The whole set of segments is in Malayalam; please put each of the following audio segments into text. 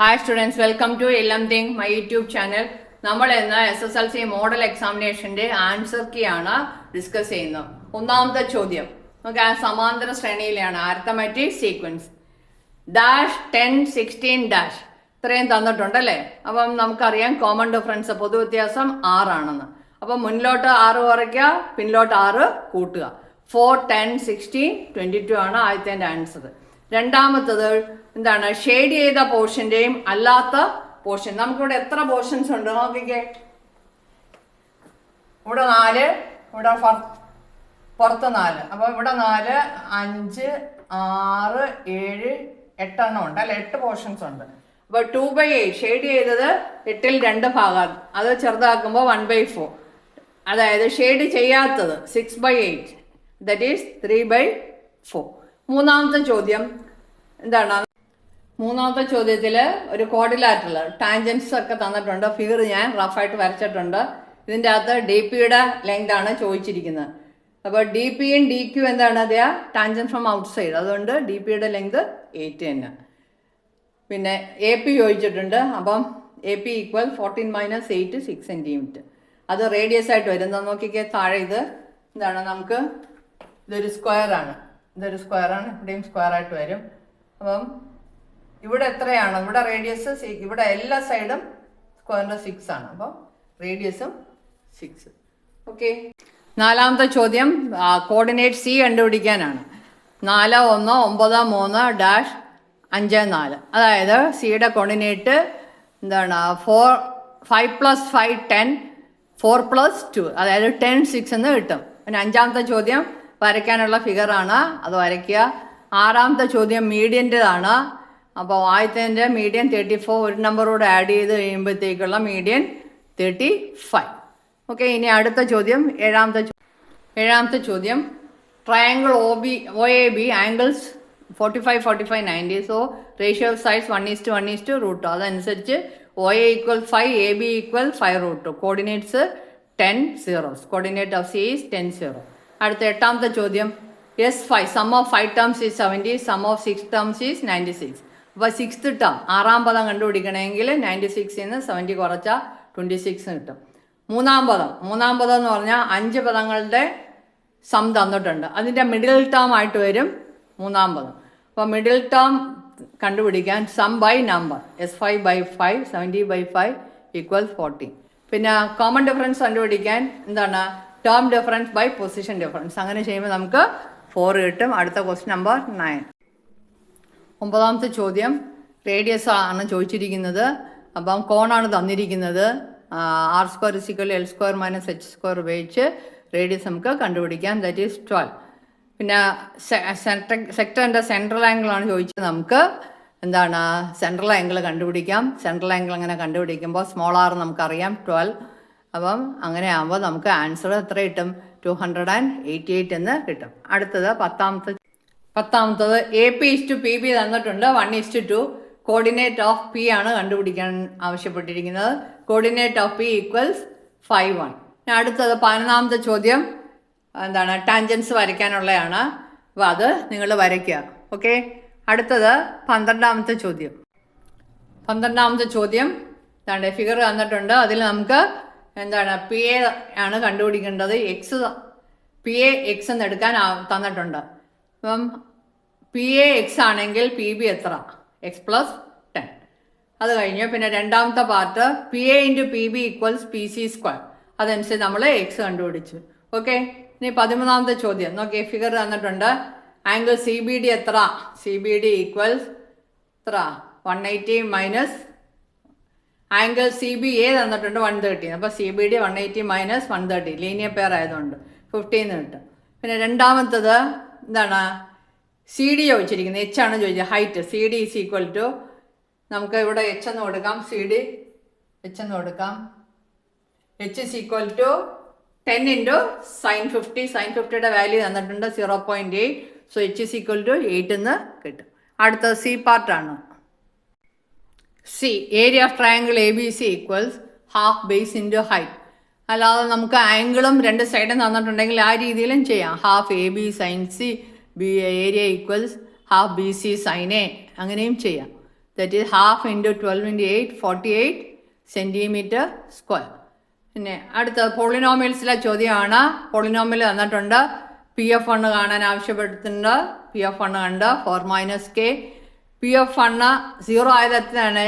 Hi students, welcome to LMThing, my YouTube channel. നമ്മൾ ഇന്ന് SSLC മോഡൽ എക്സാമിനേഷന്റെ ആൻസർ കീ ആണ് ഡിസ്കസ് ചെയ്യുന്നത്. ഒന്നാമത്തെ ചോദ്യം നമുക്ക് സമാന്തര ശ്രേണിയിലാണ് അരിത്തമാറ്റിക് സീക്വൻസ് ഡാഷ് 10 16 ഡാഷ് ഇത്രയും തന്നിട്ടുണ്ടല്ലേ. അപ്പം നമുക്കറിയാം കോമൺ ഡിഫറൻസ് പൊതു വ്യത്യാസം 6 ആണെന്ന്. അപ്പം മുന്നിലോട്ട് 6 കുറയ്ക്കുക, പിന്നിലോട്ട് 6 കൂട്ടുക. 4 10 16 22 ആണ് ആദ്യത്തെ ആൻസർ. രണ്ടാമത്തത് എന്താണ്? ഷെയ്ഡ് ചെയ്ത പോർഷന്റെയും അല്ലാത്ത പോർഷൻ. നമുക്കിവിടെ എത്ര പോർഷൻസ് ഉണ്ട് നോക്കിക്കേ. ഇവിടെ 4, ഇവിടെ പുറത്ത് 4. അപ്പൊ ഇവിടെ 4 5 6 7 8 എണ്ണം ഉണ്ട് അല്ലെ. 8 പോർഷൻസ് ഉണ്ട്. അപ്പൊ 2/8 ഷെയ്ഡ് ചെയ്തത് 8ൽ 2 ഭാഗം. അത് ചെറുതാക്കുമ്പോൾ 1/4. അതായത് ഷെയ്ഡ് ചെയ്യാത്തത് 6/8, ദറ്റ് ഈസ് 3/4. മൂന്നാമത്തെ ചോദ്യം എന്താണ്? മൂന്നാമത്തെ ചോദ്യത്തിൽ ഒരു കോഡിലാറ്ററൽ ടാൻജൻസ് ഒക്കെ തന്നിട്ടുണ്ട്. ഫിഗർ ഞാൻ റഫായിട്ട് വരച്ചിട്ടുണ്ട്. ഇതിൻ്റെ അകത്ത് ഡി പിയുടെ ലെങ്ത് ആണ് ചോദിച്ചിരിക്കുന്നത്. അപ്പോൾ ഡി പിയും ഡി ക്യു എന്താണ്? അത് ടാൻജൻ ഫ്രം ഔട്ട് സൈഡ്. അതുകൊണ്ട് ഡി പിയുടെ ലെങ്ത് 8 തന്നെ. പിന്നെ എ പി ചോദിച്ചിട്ടുണ്ട്. അപ്പം എ പി ഈക്വൽ 14 - 8 6 സെൻറ്റിമീറ്റർ. അത് റേഡിയസ് ആയിട്ട് വരും. എന്താ നോക്കിക്കേ താഴെ. ഇത് എന്താണ്? നമുക്ക് ഇതൊരു സ്ക്വയറാണ്. ഇവിടെയും സ്ക്വയർ ആയിട്ട് വരും. അപ്പം ഇവിടെ എത്രയാണ്? ഇവിടെ റേഡിയസ് ഇവിടെ എല്ലാ സൈഡും സ്ക്വയറിന്റെ 6 ആണ്. അപ്പം റേഡിയസും 6. ഓക്കെ. നാലാമത്തെ ചോദ്യം കോർഡിനേറ്റ് സി കണ്ടുപിടിക്കാനാണ്. 4 1 9 3 ഡാഷ് 5 4. അതായത് സിയുടെ കോർഡിനേറ്റ് എന്താണ്? 5 + 5 10, 4 + 2 അതായത് 10 6 എന്ന് കിട്ടും. പിന്നെ അഞ്ചാമത്തെ ചോദ്യം വരയ്ക്കാനുള്ള ഫിഗറാണ്, അത് വരയ്ക്കുക. ആറാമത്തെ ചോദ്യം മീഡിയൻ്റെതാണ്. അപ്പോൾ ആദ്യത്തെ മീഡിയൻ 34, ഒരു നമ്പറോട് ആഡ് ചെയ്ത് കഴിയുമ്പോഴത്തേക്കുള്ള മീഡിയൻ 35. ഓക്കെ. ഇനി അടുത്ത ചോദ്യം ഏഴാമത്തെ ചോദ്യം triangle O A B angles 45 45 90. So ratio of sides 1:1:√2. അതനുസരിച്ച് O A equal 5, A B equal 5√2. Coordinates 10 0. Coordinate of C is 10 0. അടുത്ത എട്ടാമത്തെ ചോദ്യം S5 sum of 5 terms is 70, sum of 6 terms is 96. അപ്പോൾ 6th ടേം 6ാം പദം കണ്ടുപിടിക്കണമെങ്കിൽ 96ൽ നിന്ന് 70 കുറച്ചാൽ 26 കിട്ടും. മൂന്നാം പദം എന്ന് പറഞ്ഞാൽ 5 പദങ്ങളുടെ സം തന്നിട്ടുണ്ട്. അതിൻ്റെ മിഡിൽ ടേം ആയിട്ട് വരും മൂന്നാം പദം. അപ്പോൾ മിഡിൽ ടേം കണ്ടുപിടിക്കാൻ സം ബൈ നമ്പർ S5/5 70/5 = 40. പിന്നെ കോമൺ ഡിഫറൻസ് കണ്ടുപിടിക്കാൻ എന്താണ്? Term difference by position difference. അങ്ങനെ ചെയ്യുമ്പോൾ നമുക്ക് 4 കിട്ടും. അടുത്ത ക്വസ്റ്റ്യൻ നമ്പർ 9. ഒമ്പതാമത്തെ ചോദ്യം റേഡിയസ് ആണ് ചോദിച്ചിരിക്കുന്നത്. അപ്പം കോണാണ് തന്നിരിക്കുന്നത്. R² = L² - H² ഉപയോഗിച്ച് റേഡിയസ് നമുക്ക് കണ്ടുപിടിക്കാം. That is 12. പിന്നെ സെക്ടറിൻ്റെ സെൻട്രൽ ആംഗിൾ ആണ് ചോദിച്ചത്. നമുക്ക് എന്താണ്? സെൻട്രൽ ആംഗിൾ കണ്ടുപിടിക്കാം. സെൻട്രൽ ആംഗിൾ അങ്ങനെ കണ്ടുപിടിക്കുമ്പോൾ സ്മോൾ r നമുക്കറിയാം 12. അപ്പം അങ്ങനെ ആകുമ്പോൾ നമുക്ക് ആൻസർ എത്ര കിട്ടും? 288 എന്ന് കിട്ടും. അടുത്തത് പത്താമത്തത് A P is to P B തന്നിട്ടുണ്ട്. 1:2. കോർഡിനേറ്റ് ഓഫ് പി ആണ് കണ്ടുപിടിക്കാൻ ആവശ്യപ്പെട്ടിരിക്കുന്നത്. Coordinate of P equals 5 1. അടുത്തത് 11ാമത്തെ ചോദ്യം എന്താണ്? ടാൻജൻസ് വരയ്ക്കാനുള്ളതാണ്. അപ്പോൾ അത് നിങ്ങൾ വരയ്ക്കുക. ഓക്കെ. അടുത്തത് 12ാമത്തെ ചോദ്യം എന്താണ്? ഫിഗർ തന്നിട്ടുണ്ട്. അതിൽ നമുക്ക് എന്താണ്? പി എ ആണ് കണ്ടുപിടിക്കേണ്ടത്. പി എ എക്സ് എന്ന് എടുക്കാൻ തന്നിട്ടുണ്ട്. അപ്പം പി എ എക്സ് ആണെങ്കിൽ പി ബി എത്ര? x + 10. അത് കഴിഞ്ഞ് പിന്നെ രണ്ടാമത്തെ part P A × P B equals PC². അതനുസരിച്ച് നമ്മൾ എക്സ് കണ്ടുപിടിച്ചു. ഓക്കെ. ഇനി 13ാമത്തെ ചോദ്യം നോക്കിയേ. ഫിഗർ തന്നിട്ടുണ്ട്. ആംഗിൾ സി ബി ഡി എത്ര? സി ബി ഡി ഈക്വൽസ് എത്ര? 180 - ആംഗിൾ സി ബി എ തന്നിട്ടുണ്ട് 130. അപ്പോൾ C B D 180 - 130 linear pair ആയതുകൊണ്ട് 15 കിട്ടും. പിന്നെ രണ്ടാമത്തത് എന്താണ്? സി ഡി ചോദിച്ചിരിക്കുന്നത്. എച്ച് ആണ് ചോദിച്ചത്. Height C D is equal to നമുക്ക് ഇവിടെ എച്ച് എന്ന് കൊടുക്കാം. സി ഡി എച്ച് എന്ന് കൊടുക്കാം. H is equal to 10 × sin 50. sin 50യുടെ വാല്യൂ തന്നിട്ടുണ്ട് 0.8. So H is equal to 8 എന്ന് കിട്ടും. അടുത്തത് സി പാർട്ടാണ്. C area of triangle A B C equals half base into height. അല്ലാതെ നമുക്ക് ആംഗിളും രണ്ട് സൈഡും തന്നിട്ടുണ്ടെങ്കിൽ ആ രീതിയിലും ചെയ്യാം. Half A B sine C B area equals half B C sine A അങ്ങനെയും ചെയ്യാം. That is half into 12 into 8 48 centimetre square. പിന്നെ അടുത്ത പോളിനോമിയൽസിലെ ചോദ്യമാണ്. പോളിനോമിയൽ തന്നിട്ടുണ്ട്. PF1 കാണാൻ ആവശ്യപ്പെട്ടിട്ടുണ്ട്. PF1 കണ്ട് 4 മൈനസ് കെ. PF1 0 ആയത് എത്രയാണ്?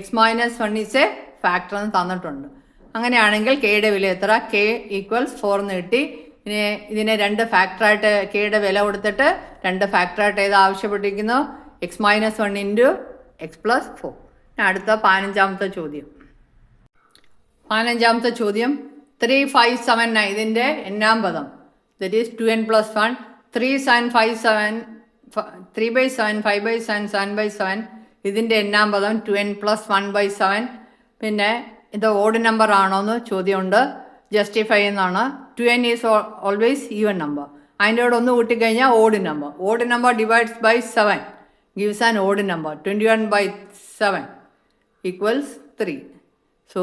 x minus 1 is A factor എന്ന് തന്നിട്ടുണ്ട്. അങ്ങനെയാണെങ്കിൽ കെയുടെ വില എത്ര? k ഈക്വൽസ് 4 എന്ന് കിട്ടി. ഇനി ഇതിനെ 2 ഫാക്ടറായിട്ട് കെയുടെ വില കൊടുത്തിട്ട് 2 ഫാക്ടറായിട്ട് ഏത് ആവശ്യപ്പെട്ടിരിക്കുന്നു? x minus 1 into X plus 4. അടുത്ത 15ാമത്തെ ചോദ്യം. 15ാമത്തെ ചോദ്യം 3, 5, 7, 9 ഇതിൻ്റെ എണ്ണാം പദം. That is 2n plus 1. 3 sin 5 7 3/7 5/7 7/7 ഇതിൻ്റെ എണ്ണാം പദം 2n plus 1/7. പിന്നെ ഇത് ഓഡ് നമ്പർ ആണോ എന്ന് ചോദ്യമുണ്ട്. ജസ്റ്റിഫൈ എന്നാണ്. 2n is always even number. അതിൻ്റെ കൂടെ ഒന്ന് കൂട്ടിക്കഴിഞ്ഞാൽ odd number. Odd number divides by 7 gives an odd number. 21/7 equals 3. So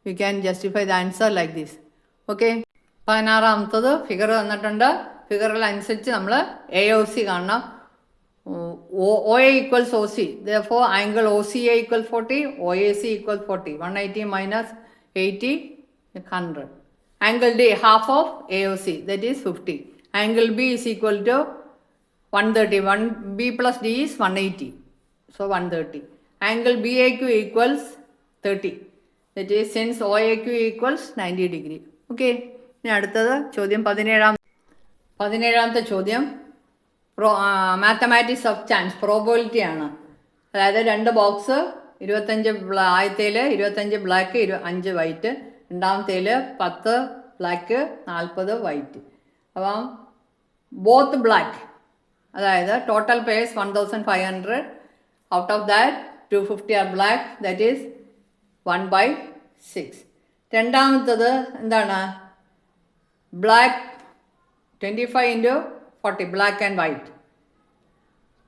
you can justify the answer like this. Okay. 16ാമത്തത് ഫിഗർ തന്നിട്ടുണ്ട്. ഫിഗറിൽ അനുസരിച്ച് നമ്മൾ AOC കാണണം. OA equals OC. Therefore angle OCA equals 40. OAC equals 40. 180 minus 80 100. Angle D half of AOC, that is 50. Angle B is equal to 130. 1B plus D is 180. So 130. Angle BAQ equals 30. That is since OAQ equals 90 degree. Okay. ഇനി അടുത്തത് ചോദ്യം 17ാമത്തെ ചോദ്യം മാത്തമാറ്റിക്സ് ഓഫ് ചാൻസ് പ്രോബബിലിറ്റി ആണ്. അതായത് 2 ബോക്സ് 25 ആദ്യത്തേൽ 25 ബ്ലാക്ക് 5 വൈറ്റ്, രണ്ടാമത്തേൽ 10 ബ്ലാക്ക് 40 വൈറ്റ്. അപ്പം ബോത്ത് ബ്ലാക്ക്, അതായത് total pairs 1500. Out of that 250 are black, that is 1/6. രണ്ടാമത്തത് എന്താണ്? Black 25 into 40, black and white.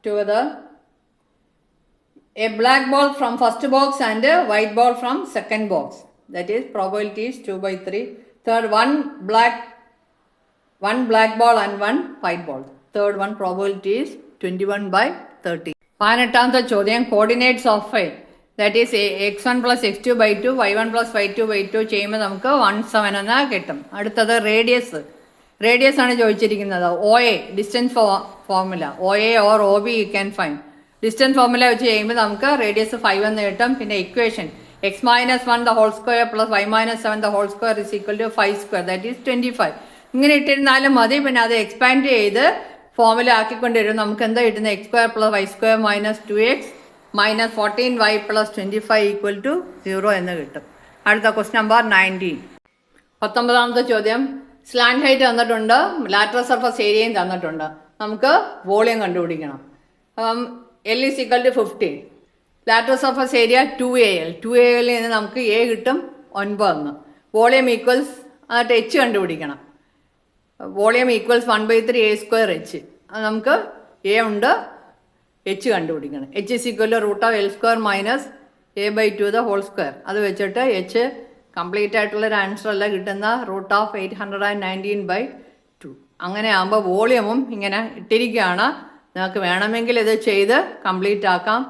Together, a black ball from first box and a white ball from second box. That is probability is 2/3. Third, one black ball and 1 white ball. Third one probability is 21/30. 18ാമത്തെ ചോദ്യം coordinates of phi. That is x1 plus x2/2 y1 plus y2/2 ചെയ്യുമ്പോൾ നമുക്ക് 1/7 എന്ന് കിട്ടും. അടുത്തത് റേഡിയസ് ആണ് ചോദിച്ചിരിക്കുന്നത്. OA distance formula, OA or OB you can find. Distance formula വെച്ച് ചെയ്യുമ്പോൾ നമുക്ക് റേഡിയസ് 5 എന്ന് കിട്ടും. പിന്നെ equation x minus 1 the whole square plus y minus 7 the whole square is equal to 5 square, that is 25. ഇങ്ങനെ ഇട്ടിരുന്നാലും മതി. പിന്നെ അത് എക്സ്പാൻഡ് ചെയ്ത് ഫോർമുല ആക്കിക്കൊണ്ടിരും. നമുക്ക് എന്താ കിട്ടുന്നത്? x square plus y square minus 2x minus 14y plus 25 equal to 0 എന്ന് കിട്ടും. അടുത്ത ക്വസ്റ്റ്യൻ നമ്പർ 19. 19ാമത്തെ ചോദ്യം സ്ലാൻഡ് ഹൈറ്റ് തന്നിട്ടുണ്ട്, ലാറ്ററൽ സർഫസ് ഏരിയയും തന്നിട്ടുണ്ട്. നമുക്ക് വോളിയം കണ്ടുപിടിക്കണം. L is equal to 15. Lateral surface area 2AL. 2AL നിന്ന് നമുക്ക് A കിട്ടും 9. വോളിയം ഈക്വൽസ് എന്നിട്ട് H കണ്ടുപിടിക്കണം. Volume equals 1/3 A square H. അത് നമുക്ക് A ഉണ്ട്, H കണ്ടുപിടിക്കണം. H is equal to root of L square minus A/2 the whole square. അത് വെച്ചിട്ട് H കംപ്ലീറ്റ് ആയിട്ടുള്ളൊരു ആൻസർ അല്ല കിട്ടുന്ന റൂട്ട് ഓഫ് 819/2. അങ്ങനെ ആകുമ്പോൾ വോളിയമും ഇങ്ങനെ ഇട്ടിരിക്കുകയാണ്. നിങ്ങൾക്ക് വേണമെങ്കിൽ ഇത് ചെയ്ത് കംപ്ലീറ്റ് ആക്കാം.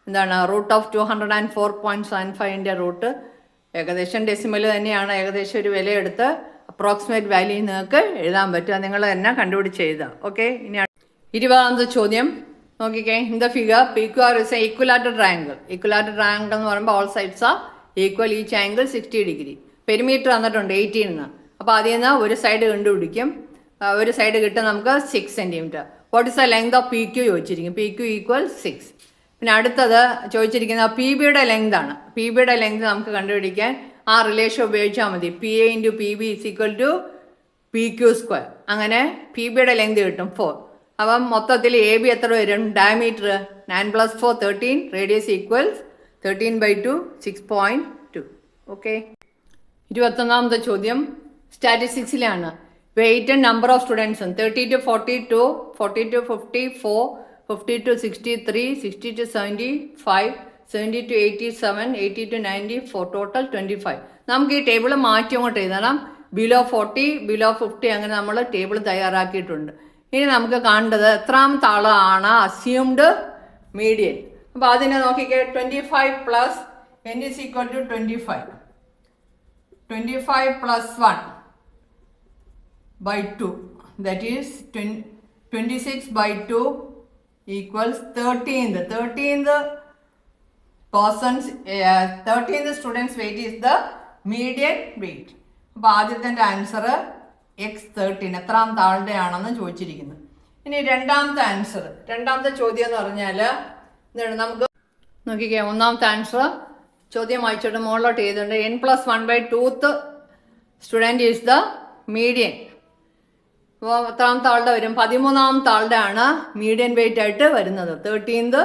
എന്താണ് റൂട്ട് ഓഫ് 204.75ൻ്റെ റൂട്ട് ഏകദേശം ഡെസിമൽ തന്നെയാണ്. ഏകദേശം ഒരു വിലയെടുത്ത് അപ്രോക്സിമേറ്റ് വാല്യൂ നിങ്ങൾക്ക് എഴുതാൻ പറ്റുക. നിങ്ങൾ തന്നെ കണ്ടുപിടിച്ച് എഴുതുക. ഓക്കെ. ഇനി 20ാമത്തെ ചോദ്യം നോക്കിക്കേ. In the figure PQR is an equilateral triangle. Equilateral triangle എന്ന് പറയുമ്പോൾ all sides are equal, each angle 60 degree. Perimeter തന്നിട്ടുണ്ട് 18 എന്ന്. അപ്പോൾ അതിൽ നിന്ന് ഒരു സൈഡ് കണ്ടുപിടിക്കും. ഒരു സൈഡ് കിട്ടും നമുക്ക് 6 centimetre. What is the length of PQ ചോദിച്ചിരിക്കും. PQ equal 6. പിന്നെ അടുത്തത് ചോദിച്ചിരിക്കുന്നത് PBയുടെ ലെങ്ത് ആണ്. PBയുടെ ലെങ്ത് നമുക്ക് കണ്ടുപിടിക്കാൻ ആ റിലേഷൻ ഉപയോഗിച്ചാൽ മതി. PA into PB is equal to PQ square. അങ്ങനെ PBയുടെ ലെങ്ത് കിട്ടും 4. അപ്പം മൊത്തത്തിൽ AB എത്ര വരും? Diameter 9 plus 4 13. Radius equals 13/2 6.2. Okay. 21ാമത്തെ ചോദ്യം സ്റ്റാറ്റിസ്റ്റിക്സിലാണ്. വെയിറ്റ് ആൻഡ് നമ്പർ ഓഫ് സ്റ്റുഡൻസും 30 to 42, 40 to 54, 50 to 63, 60 to 75, 70 to 87, 80 to 94, total 25. നമുക്ക് ഈ ടേബിൾ മാറ്റി അങ്ങോട്ട് എഴുതണം. ബിലോ 40, ബിലോ 50 അങ്ങനെ നമ്മൾ ടേബിൾ തയ്യാറാക്കിയിട്ടുണ്ട്. ഇനി നമുക്ക് കാണേണ്ടത് എത്രാമത്തെ ആളാണ് അസ്യൂംഡ് മീഡിയൻ. അപ്പോൾ അതിനെ നോക്കിക്കേ 25 plus n is equal to 25. 25 plus 1 by 2, that is 26 by 2 equals 13th. 13th student's weight is the median weight. അപ്പോൾ ആദ്യത്തെ ആൻസർ x13 എത്രാമത്തെ ആളുടെ ആണെന്ന് ചോദിച്ചിരിക്കുന്നത്. ഇനി രണ്ടാമത്തെ ആൻസർ, രണ്ടാമത്തെ ചോദ്യം എന്ന് പറഞ്ഞാൽ എന്താണ്, നമുക്ക് നോക്കിക്കേ. ഒന്നാമത്തെ ആൻസർ ചോദ്യം വായിച്ചിട്ട് മുകളിലോട്ട് ചെയ്തിട്ടുണ്ട്. n+1/2th student is the median. അപ്പോൾ എത്രാമത്തെ ആളുടെ വരും? 13ാമത്തെ ആളുടെ ആണ് മീഡിയൻ വെയിറ്റ് ആയിട്ട് വരുന്നത്. 13th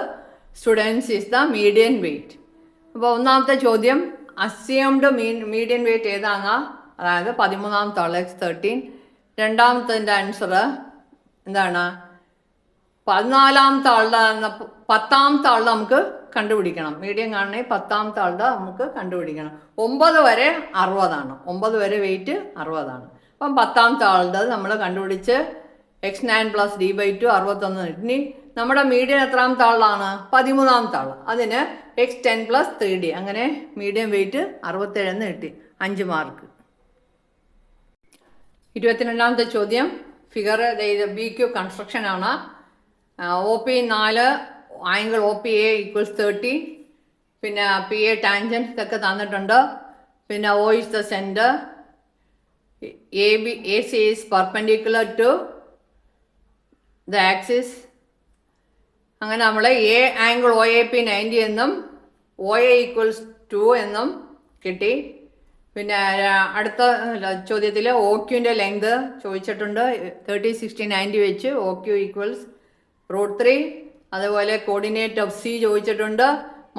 students is the median weight. അപ്പോൾ ഒന്നാമത്തെ ചോദ്യം അസ്യൂംഡ് മീഡിയൻ വെയിറ്റ് ഏതാണെന്നാ, അതായത് 13ാമത്തെ ആൾ x13. രണ്ടാമത്തെ ആൻസർ എന്താണ്, 14ാമത്തെ ആളുടെ 10ാമത്തെ ആളുടെ നമുക്ക് കണ്ടുപിടിക്കണം. മീഡിയം കാണണമെങ്കിൽ 10ാമത്തെ ആളുടെ നമുക്ക് കണ്ടുപിടിക്കണം. 9 വരെ 60ആണ്, 9 വരെ വെയിറ്റ് 60ആണ്. അപ്പം 10ാമത്തെ ആളുടെ നമ്മൾ കണ്ടുപിടിച്ച് x9 + d/2 61. ഇനി നമ്മുടെ മീഡിയം എത്രാമത്തെ ആളാണ്? 13ാമത്തെ ആൾ. അതിന് x10 + 3d, അങ്ങനെ മീഡിയം വെയിറ്റ് 67 കിട്ടി. 5 മാർക്ക്. 22ാമത്തെ ചോദ്യം ഫിഗർ BQ കൺസ്ട്രക്ഷൻ ആണ്. OP 4, ആംഗിൾ OPA = 30, പിന്നെ PA ടാൻജൻറ്റ് ഇതൊക്കെ തന്നിട്ടുണ്ട്. പിന്നെ O is the center, AC is perpendicular to the axis. അങ്ങനെ നമ്മൾ ആംഗിൾ OAP 90 എന്നും OA = 2 എന്നും കിട്ടി. പിന്നെ അടുത്ത ചോദ്യത്തിൽ OQൻ്റെ ലെങ്ത് ചോദിച്ചിട്ടുണ്ട്. 30, 60, 90 വെച്ച് OQ = √3. അതുപോലെ കോർഡിനേറ്റ് ഓഫ് C ചോദിച്ചിട്ടുണ്ട്.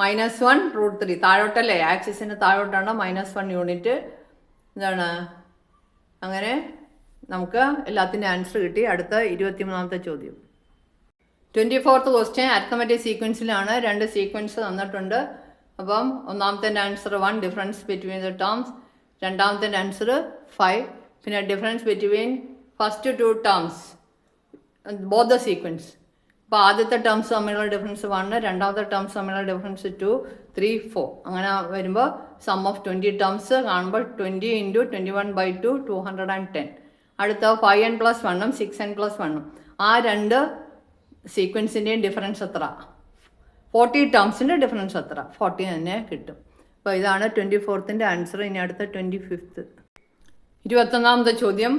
-1 √3. താഴോട്ടല്ലേ, ആക്സിസിന് താഴോട്ടാണ് -1 യൂണിറ്റ്. എന്താണ്, അങ്ങനെ നമുക്ക് എല്ലാത്തിൻ്റെ ആൻസർ കിട്ടി. അടുത്ത 23ാമത്തെ ചോദ്യം. 24th question arithmetic സീക്വൻസിലാണ്. 2 സീക്വൻസ് തന്നിട്ടുണ്ട്. അപ്പം ഒന്നാമത്തെ answer 1, difference between the terms. രണ്ടാമത്തെ ആൻസർ 5. പിന്നെ difference between first 2 terms both the sequence. അപ്പോൾ ആദ്യത്തെ ടേംസ് തമ്മിലുള്ള ഡിഫറൻസ് 1, രണ്ടാമത്തെ ടേംസ് തമ്മിലുള്ള ഡിഫറൻസ് 2, 3, 4. അങ്ങനെ വരുമ്പോൾ സം ഓഫ് 20 ടേംസ് കാണുമ്പോൾ 20 × 21/2 210. അടുത്ത 5n + 1ഉം 6n + 1ഉം. ആ 2 സീക്വൻസിൻ്റെയും ഡിഫറൻസ് എത്ര? 40 ടേംസിൻ്റെ ഡിഫറൻസ് എത്ര? 40 തന്നെ കിട്ടും. അപ്പോൾ ഇതാണ് 24th ആൻസർ. ഇനി അടുത്ത 25th. 21ാമത്തെ ചോദ്യം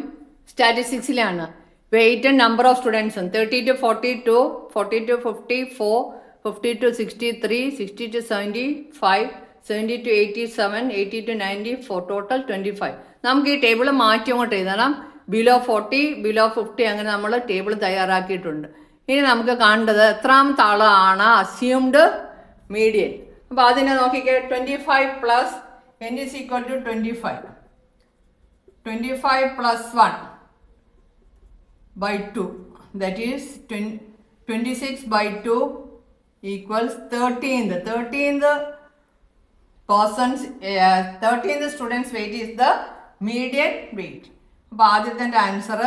സ്റ്റാറ്റിസ്റ്റിക്സിലാണ്. വെയിറ്റ് ആൻഡ് നമ്പർ ഓഫ് സ്റ്റുഡൻസും 30 to 42, 40 to 54, 50 to 63, 60 to 75, 70 to 87, 80 to 94, total 25. നമുക്ക് ഈ ടേബിൾ മാറ്റി അങ്ങോട്ട് എഴുതണം. ബിലോ 40, ബിലോ 50, അങ്ങനെ നമ്മൾ ടേബിൾ തയ്യാറാക്കിയിട്ടുണ്ട്. ഇനി നമുക്ക് കാണേണ്ടത് എത്രാമത്തെ ആളാണ് അസ്യൂംഡ് മീഡിയൻ. അപ്പോൾ അതിനെ നോക്കിക്കേ. 25 plus n is equal to 25. 25 plus 1 by 2, that is 26 by 2 equals 13th. 13th student's weight is the median weight. അപ്പോൾ ആദ്യത്തെ ആൻസർ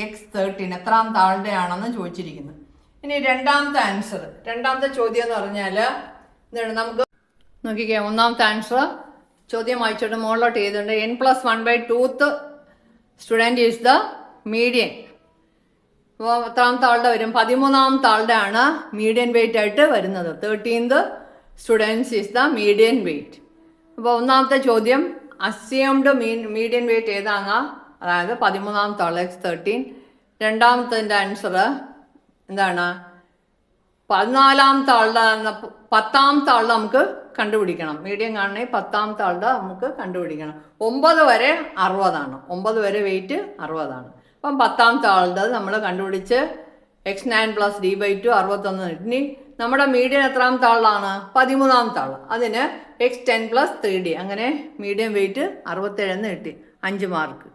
x13 എത്രാമത്തെ ആളുടെ ആണെന്ന് ചോദിച്ചിരിക്കുന്നത്. ഇനി രണ്ടാമത്തെ ആൻസർ, രണ്ടാമത്തെ ചോദ്യം എന്ന് പറഞ്ഞാൽ എന്താണ്, നമുക്ക് നോക്കിക്കേ. ഒന്നാമത്തെ ആൻസർ ചോദ്യം വായിച്ചിട്ട് മുകളിലോട്ട് ചെയ്തിട്ടുണ്ട്. n+1/2th student is the median. അപ്പോൾ എത്രാമത്തെ ആളുടെ വരും? 13ാമത്തെ ആളുടെ ആണ് മീഡിയൻ വെയിറ്റ് ആയിട്ട് വരുന്നത്. 13th students is the median weight. അപ്പോൾ ഒന്നാമത്തെ ചോദ്യം അസ്യൂംഡ് മീഡിയൻ വെയിറ്റ് ഏതാണെന്നാ, അതായത് 13ാമത്തെ ആൾ x13. രണ്ടാമത്തെ ആൻസർ എന്താണ്, 14ാമത്തെ ആളുടെ 10ാമത്തെ ആളുടെ നമുക്ക് കണ്ടുപിടിക്കണം. മീഡിയം കാണണമെങ്കിൽ 10ാമത്തെ ആളുടെ നമുക്ക് കണ്ടുപിടിക്കണം. 9 വരെ 60ആണ്, 9 വരെ വെയിറ്റ് 60ആണ്. അപ്പം 10ാമത്തെ ആളുടെ നമ്മൾ കണ്ടുപിടിച്ച് x9 + d/2 61. ഇനി നമ്മുടെ മീഡിയം എത്രാമത്തെ ആളാണ്? 13ാമത്തെ ആൾ. അതിന് x10 + 3d, അങ്ങനെ മീഡിയം വെയിറ്റ് 67 കിട്ടി. 5 മാർക്ക്.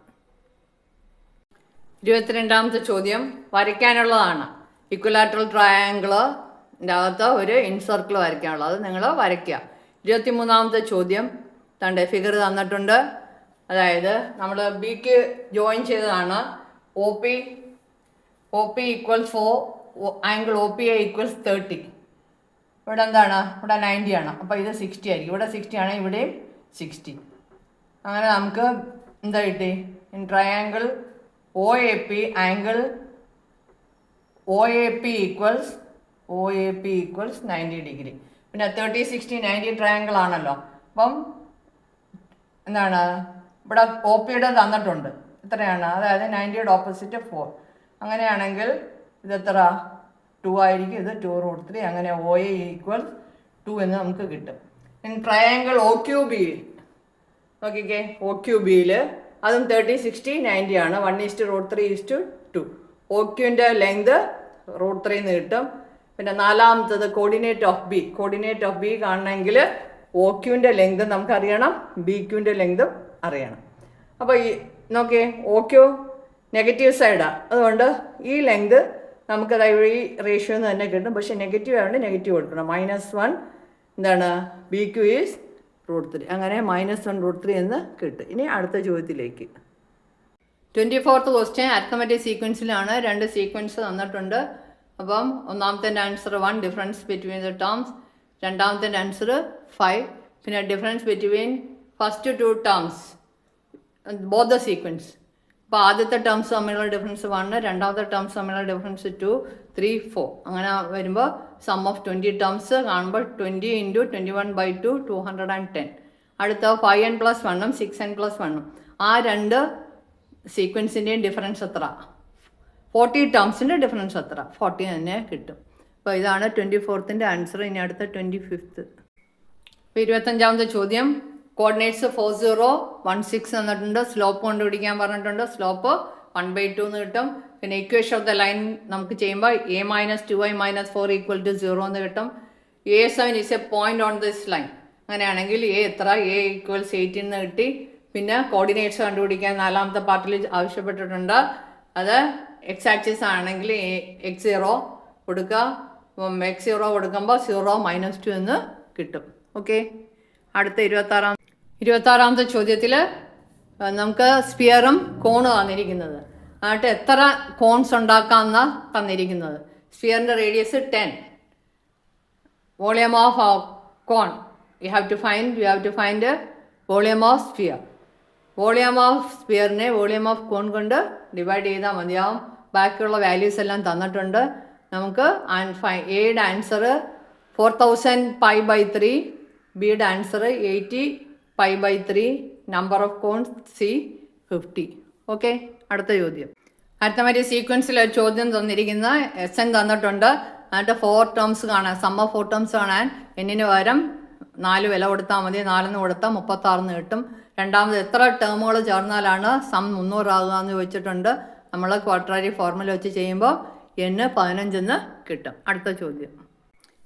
22ാമത്തെ ചോദ്യം വരയ്ക്കാനുള്ളതാണ്. ഇക്വലാറ്ററൽ ട്രയാങ്കിളിൻ്റെ അകത്ത് ഒരു ഇൻസർക്കിൾ വരയ്ക്കാനുള്ളത്, അത് നിങ്ങൾ വരയ്ക്കുക. 23ാമത്തെ ചോദ്യം തൻ്റെ ഫിഗർ തന്നിട്ടുണ്ട്. അതായത് നമ്മൾ ബിക്ക് ജോയിൻ ചെയ്തതാണ്. OP = 4, angle OPA = 30. ഇവിടെ എന്താണ്, ഇവിടെ 90 ആണ്. അപ്പോൾ ഇത് 60 ആയിരിക്കും. ഇവിടെ 60 ആണ്, ഇവിടെയും 60. അങ്ങനെ നമുക്ക് എന്താ കിട്ടി? In triangle OAP angle OAP equals 90 degree. പിന്നെ 30, 60, 90 ട്രയാങ്കിൾ ആണല്ലോ. അപ്പം എന്താണ്, ഇവിടെ OPയുടെ തന്നിട്ടുണ്ട് എത്രയാണ്, അതായത് 90യുടെ ഓപ്പോസിറ്റ് 4. അങ്ങനെയാണെങ്കിൽ ഇത് എത്ര? 2 ആയിരിക്കും. ഇത് 2√3. അങ്ങനെ OA ഈക്വൽ 2 എന്ന് നമുക്ക് കിട്ടും. ഇൻ ട്രയാങ്കിൾ OQB നോക്കിക്കേ, OQBയിൽ അതും 30, 60, 90 ആണ്. 1:√3:2. OQൻ്റെ ലെങ്ത് √3 എന്ന് കിട്ടും. പിന്നെ നാലാമത്തത് കോർഡിനേറ്റ് ഓഫ് ബി കാണണമെങ്കിൽ OQൻ്റെ ലെങ്ത് നമുക്കറിയണം, BQൻ്റെ ലെങ്തും അറിയണം. അപ്പോൾ ഈ നോക്കിയേ, OQ നെഗറ്റീവ് സൈഡാണ്, അതുകൊണ്ട് ഈ ലെങ്ത് നമുക്ക് ഈ റേഷ്യോ തന്നെ കിട്ടും. പക്ഷേ നെഗറ്റീവ് ആയതുകൊണ്ട് നെഗറ്റീവ് കൊടുക്കണം. -1 എന്താണ്, BQ ഈസ് √3. അങ്ങനെ -1√3 എന്ന് കിട്ടും. ഇനി അടുത്ത ചോദ്യത്തിലേക്ക്. 24th question arithmetic സീക്വൻസിലാണ്. 2 സീക്വൻസ് തന്നിട്ടുണ്ട്. അപ്പം ഒന്നാമത്തെ answer 1 difference between the terms, രണ്ടാമത്തെ ആൻസർ 5. പിന്നെ difference between first 2 terms both the sequence. അപ്പോൾ ആദ്യത്തെ ടേംസ് തമ്മിലുള്ള ഡിഫറൻസ് 1, രണ്ടാമത്തെ ടേംസ് തമ്മിലുള്ള ഡിഫറൻസ് 2, 3, 4. അങ്ങനെ വരുമ്പോൾ സം ഓഫ് 20 ടേംസ് കാണുമ്പോൾ 20 × 21/2 210. അടുത്ത 5n+1 6n+1. ആ 2 സീക്വൻസിൻ്റെയും ഡിഫറൻസ് എത്ര? 40 ടേംസിൻ്റെ ഡിഫറൻസ് എത്ര? 40 തന്നെ കിട്ടും. അപ്പോൾ ഇതാണ് 24th ആൻസർ. ഇനി അടുത്ത 25th. ഇപ്പോൾ 25ാമത്തെ ചോദ്യം. കോർഡിനേറ്റ്സ് 4, 0, 1, 6 തന്നിട്ടുണ്ട്. സ്ലോപ്പ് കണ്ടുപിടിക്കാൻ പറഞ്ഞിട്ടുണ്ട്. സ്ലോപ്പ് 1/2 എന്ന് കിട്ടും. പിന്നെ ഇക്വേഷൻ ഓഫ് ദ ലൈൻ നമുക്ക് ചെയ്യുമ്പോൾ a - 2y - 4 = 0 എന്ന് കിട്ടും. A7 is A point on this line. അങ്ങനെയാണെങ്കിൽ a എത്ര? a = 18 എന്ന് കിട്ടി. പിന്നെ കോർഡിനേറ്റ്സ് കണ്ടുപിടിക്കാൻ നാലാമത്തെ പാർട്ടിൽ ആവശ്യപ്പെട്ടിട്ടുണ്ട്. അത് എക്സ് ആക്സിസ് ആണെങ്കിൽ x0 കൊടുക്കുക. x0 കൊടുക്കുമ്പോൾ 0 - 2 എന്ന് കിട്ടും. ഓക്കെ. അടുത്ത 26ാമത്തെ ചോദ്യത്തിൽ നമുക്ക് സ്ഫിയറും കോണും തന്നിരിക്കുന്നത്. എന്നിട്ട് എത്ര കോൺസ് ഉണ്ടാക്കാമെന്നാണ് തന്നിരിക്കുന്നത്. സ്ഫിയറിൻ്റെ radius 10. Volume of cone you have to find volume of sphere. Volume of സ്ഫിയറിനെ വോളിയം ഓഫ് കോൺ കൊണ്ട് ഡിവൈഡ് ചെയ്താൽ മതിയാവും. ബാക്കിയുള്ള വാല്യൂസ് എല്ലാം തന്നിട്ടുണ്ട്. നമുക്ക് എയുടെ ആൻസർ 4000π/3, ബിയുടെ answer 80π/3, number of cones C 50. Okay. അടുത്ത ചോദ്യം. അരിത്മെറ്റിക് സീക്വൻസിൽ ഒരു ചോദ്യം തന്നിരിക്കുന്ന SN തന്നിട്ടുണ്ട്. എന്നിട്ട് 4 ടേംസ് കാണാൻ, സം ഓഫ് 4 ടേംസ് കാണാൻ എന്നിന് പകരം 4 വില കൊടുത്താൽ മതി. 4 കൊടുത്താൽ 36 കിട്ടും. രണ്ടാമത് എത്ര ടേമുകൾ ചേർന്നാലാണ് സം 300 ആകുക എന്ന് ചോദിച്ചിട്ടുണ്ട്. നമ്മൾ ക്വാഡ്രാറ്റിക് ഫോർമുല വെച്ച് ചെയ്യുമ്പോൾ n 15 കിട്ടും. അടുത്ത ചോദ്യം.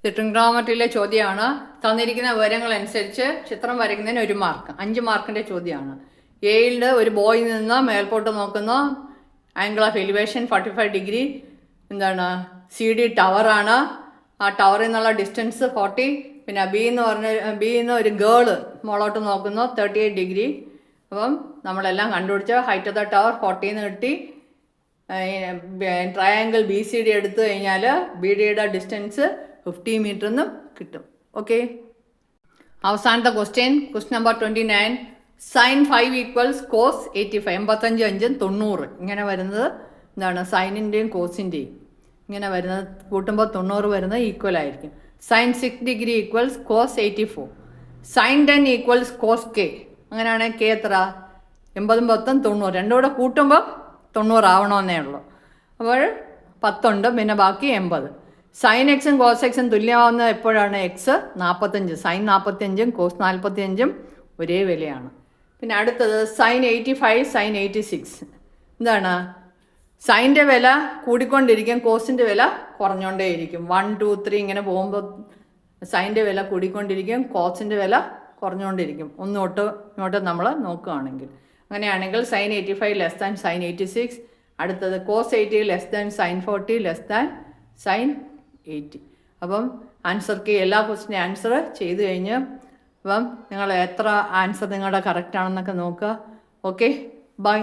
ട്രിഗണോമെട്രിയിലെ ചോദ്യമാണ്. തന്നിരിക്കുന്ന വിവരങ്ങൾ അനുസരിച്ച് ചിത്രം വരയ്ക്കുന്നതിന് 1 മാർക്ക്. 5 മാർക്കിൻ്റെ ചോദ്യമാണ്. എയിൽ ഒരു ബോയിൽ നിന്ന് മേൽപോട്ട് നോക്കുന്ന ആംഗിൾ ഓഫ് എലിവേഷൻ 45 ഡിഗ്രി എന്താണ്, CD ടവറാണ്. ആ ടവറിൽ നിന്നുള്ള ഡിസ്റ്റൻസ് 40. പിന്നെ ബിന്ന് ഒരു ഗേള് മുകളോട്ട് നോക്കുന്നു 38 ഡിഗ്രി. അപ്പം നമ്മളെല്ലാം കണ്ടുപിടിച്ച ഹൈറ്റ് ഓഫ് ദ ടവർ 40 എന്ന് കിട്ടി. ട്രയാങ്കിൾ BCD എടുത്തു കഴിഞ്ഞാൽ BDയുടെ ഡിസ്റ്റൻസ് 50 മീറ്റർ എന്നും കിട്ടും. ഓക്കെ. അവസാനത്തെ ക്വസ്റ്റ്യൻ നമ്പർ 29. sin 5 = cos 85. 85, 5, 90. ഇങ്ങനെ വരുന്നത് എന്താണ്, സൈനിൻ്റെയും കോസിൻ്റെയും ഇങ്ങനെ വരുന്നത് കൂട്ടുമ്പോൾ 90 വരുന്നത് ഈക്വൽ ആയിരിക്കും. sin 6 degree = cos 84. sin 10 = cos k. അങ്ങനെയാണെങ്കിൽ k എത്ര? 80, 10, 90. രണ്ടും കൂടെ കൂട്ടുമ്പോൾ 90 ആവണമെന്നേ ഉള്ളൂ. അപ്പോൾ 10 ഉണ്ട്, പിന്നെ ബാക്കി 80. sin x-ഉം cos x-ഉം തുല്യമാവുന്നത് എപ്പോഴാണ്? x 45. sin 45-ഉം cos 45-ഉം ഒരേ വിലയാണ്. പിന്നെ അടുത്തത് sin 85, sin 86. എന്താണ്, സൈൻ്റെ വില കൂടിക്കൊണ്ടിരിക്കും, കോസിൻ്റെ വില കുറഞ്ഞുകൊണ്ടേയിരിക്കും. 1, 2, 3 ഇങ്ങനെ പോകുമ്പോൾ സൈൻ്റെ വില കൂടിക്കൊണ്ടിരിക്കും, കോസിൻ്റെ വില കുറഞ്ഞുകൊണ്ടിരിക്കും. ഇങ്ങോട്ട് നമ്മൾ നോക്കുകയാണെങ്കിൽ. അങ്ങനെയാണെങ്കിൽ sin 85 < sin 86. അടുത്തത് cos 80 < sin 40 sin 80. അപ്പം ആൻസർക്ക് എല്ലാ ക്വസ്റ്റിൻ്റെ ആൻസർ ചെയ്ത് കഴിഞ്ഞ് അപ്പം നിങ്ങൾ എത്ര ആൻസർ നിങ്ങളുടെ കറക്റ്റ് ആണെന്നൊക്കെ നോക്കുക. Okay, by.